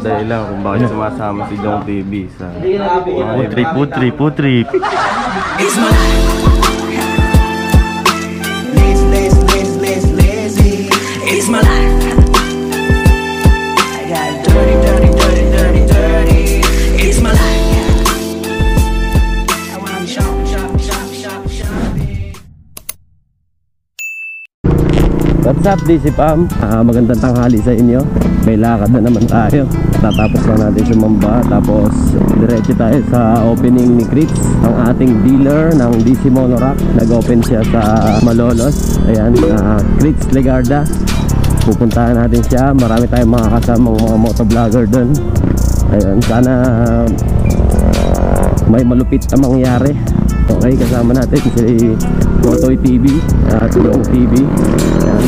Dahil lang kung bakit sumasama si Jong TV sa Putrip. It's my lazy. It's my life. I got dirty. It's my life. I wanna shop. What's up, DC Pam? Magandang tanghali sa inyo. May lakad na naman tayo. Tatapos lang natin sumamba. Tapos diretso tayo sa opening ni Crits, ang ating dealer ng DC Monorack. Nag-open siya sa Malolos. Ayan, Crits Legarda. Pupuntahan natin siya. Marami tayong mga kasamang mga motovlogger doon. Ayan, sana may malupit na mangyari. Okay, kasama natin si Motoy TV at Long TV. Ayan,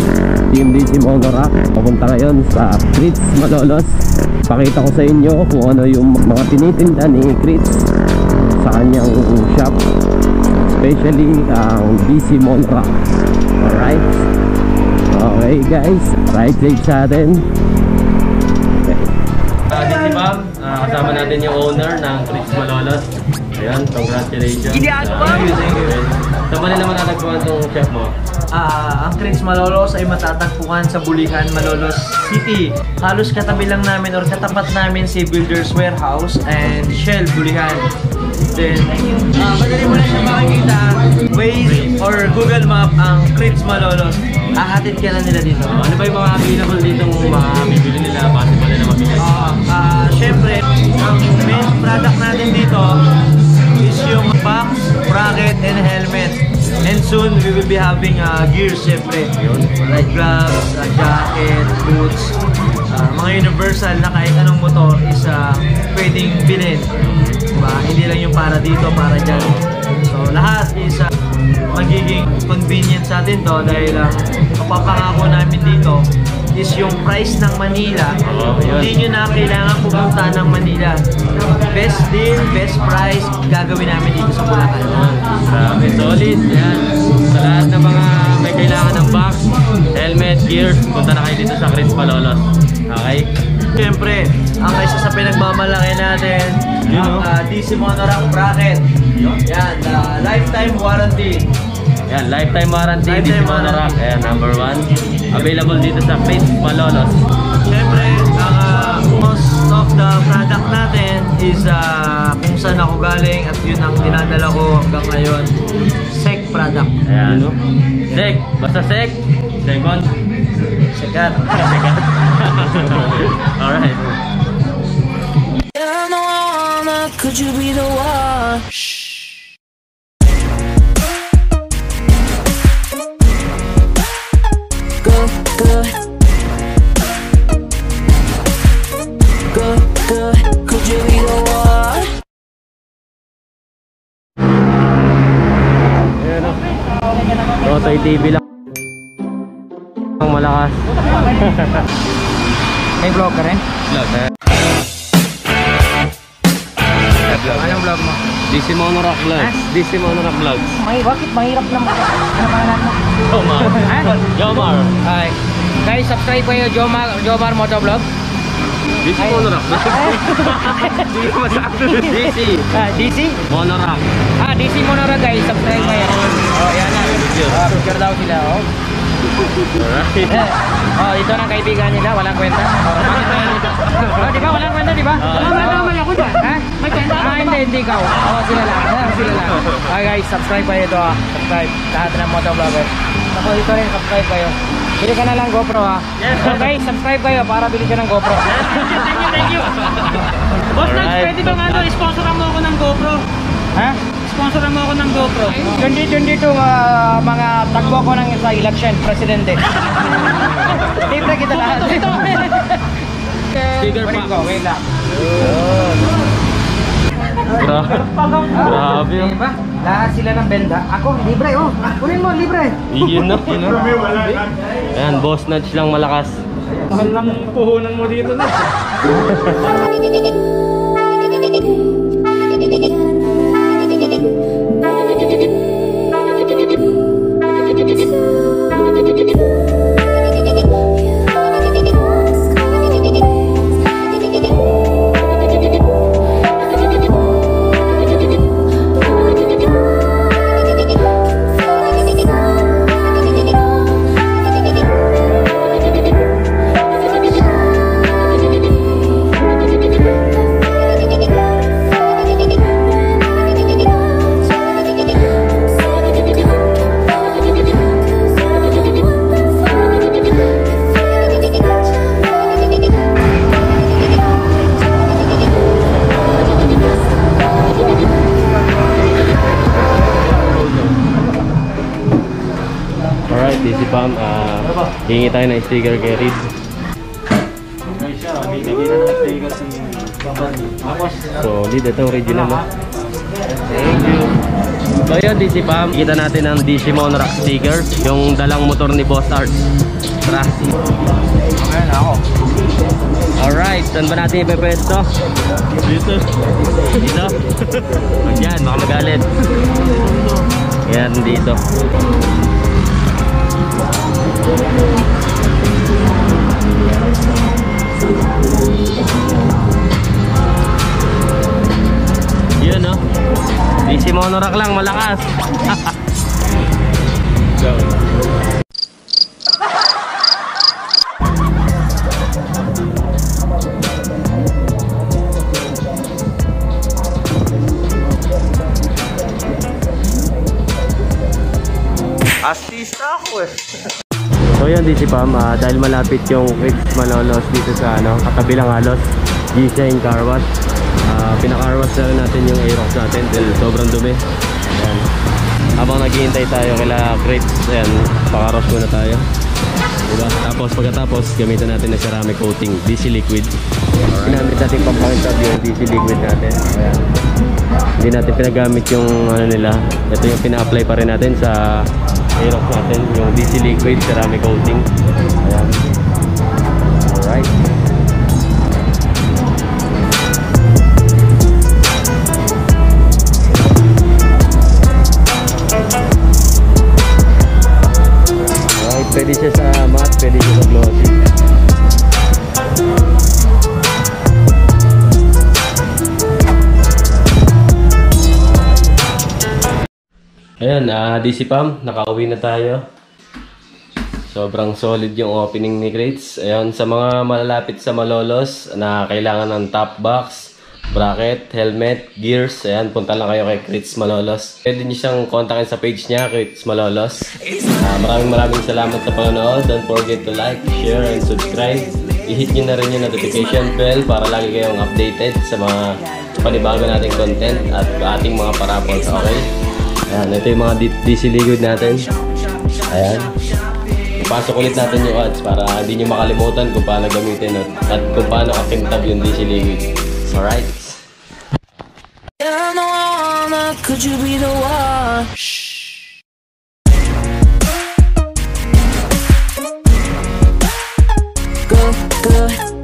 Team DC Monorack. Papunta ngayon sa Crits Malolos. Pakita ko sa inyo kung ano yung mga tinitinda ni Crits sa kanyang shop, especially ang DC Monorack. Alright, okay guys, ride safe sa atin. Okay. DC Pam, kasama natin yung owner ng Crits Malolos. Ayan, congratulations. Hindi ako ba? Saan ba nila matatagpuan itong chef mo? Ang Crits Malolos ay matatagpuan sa Bulihan, Malolos City. Halos katabi lang namin or katapat namin si Builders Warehouse and Shell Bulihan. Then, madali mo na siya makikita, Waze or Google Map ang Crits Malolos. Ahatid ka na nila dito. Ano ba yung mga available dito kung bibili nila? Bakit ba nila mabili? Siyempre, ang main product natin dito is yung box, bracket, and helmet. And soon, we will be having gears, siyempre. Like gloves, jacket, boots, mga universal na kahit anong motor is pwedeng bilhin. Diba? Hindi lang yung para dito, para dyan. So, lahat is magiging convenient sa atin to dahil mapapangako namin dito is yung price ng Manila. Hindi nyo na kailangan pumunta ng Manila. Best deal, best price, gagawin namin dito sa Bulacan. Grabe, solid. Yan. Sa lahat ng mga may kailangan ng box, helmet, gears, punta na kayo dito sa Crits Malolos. Okay? Siyempre, ang isa sa pinagmamalaki natin, ang DC Monorack bracket. Yan, lifetime warranty. Yan, lifetime warranty, DC Monorack. Ayan, number 1. Available dito sa Crits Malolos. Siyempre, most of the product natin is kung saan ako galing at yun ang dinadala ko hanggang ngayon. SEC product. Ayan. SEC. Basta SEC. Second. Sekat. Sekat. Alright. Could you be the one? Good. Could you be the one? Ayan o. Motoy TV lang. Ang malakas. May vlog ka rin? Vlog. Anong vlog mo? DC Monorack Vlogs. DC Monorack Vlogs. Bakit mahirap naman? Ano pangalan mo? Jomar. Hi. Guys, subscribe kayo Jomar Motovlog. DC Monorack. Hindi ko masakto. DC. DC? Monorack. DC Monorack guys, subscribe kayo. Yan na. Picture daw sila, Alright. Ito ang kaibigan nila, walang kwenta. Bakit tayo dito? Di ba? Walang kwenta, di ba? May ako dyan. May kwenta? Hindi ikaw. Sila lang. Guys, subscribe kayo ito Subscribe. Lahat ng motovlogger. Ako dito rin, subscribe kayo. Bili ka na lang GoPro Yes. So guys, subscribe kayo para bili ka ng GoPro. Thank you. Boss Nags, pwede ba nga sponsoran mo ako ng GoPro? Sponsoran mo ako ng GoPro. 2022 mga tagpo ko ng sa election, presidente. Libre kita lahat. Sticker pa. Wait lang. Grabe yun. Diba? Lahat sila ng benda. Ako, libre Kunin mo, libre. Iyon na. Ayan, Boss Nudge lang malakas. Mahal lang puhunan mo dito na. Hingi tayo ng sticker kay Reed. Solid, ito original na. Thank you. So yun, DC Pam, kita natin ang DC Monorack sticker, yung dalang motor ni Boss Art. Tara. Ayan ako. Alright, saan ba natin ipepwesto? Dito. Dito? Yan, baka magalit. Yan, dito. Yun, no? DC Monorack lang, malakas. Go. Artista ako eh. So yun, DC Pam, dahil malapit yung Crits Malolos dito sa katabilang halos G-Shine Car Wash. Pina-car wash na rin natin yung Aerox natin dahil sobrang dumi. Ayan. Habang naghihintay tayo kila Crits, ayan, paka-wash muna tayo. Diba? Tapos pagkatapos, gamitan natin ng ceramic coating, DC Liquid. Ginamit natin pampakintab yung DC Liquid natin. Ayan. Hindi natin pinagamit yung nila. Ito yung pina-apply pa rin natin sa Aerox natin, yung DC Liquid ceramic coating. Ayan. Alright. Alright, pwede siya sa matte, pwede siya sa glossy. Ayan, DC Pam, nakauwi na tayo. Sobrang solid yung opening ni Crits. Ayan, sa mga malalapit sa Malolos na kailangan ng top box, bracket, helmet, gears, ayan, punta lang kayo kay Crits Malolos. Pwede nyo siyang kontakin sa page niya, Crits Malolos. Maraming salamat sa panonood. Don't forget to like, share, and subscribe. I-hit nyo na rin yung notification bell para lagi kayong updated sa mga panibago nating content at ating mga parapols, okay? Ayan, ito yung mga DC Liquid natin. Ayan. Ipasok ulit natin yung ads para hindi nyo makalimutan kung paano gamitin at kung paano kakintab yung DC Liquid. Alright? Could you be the one? Go, go.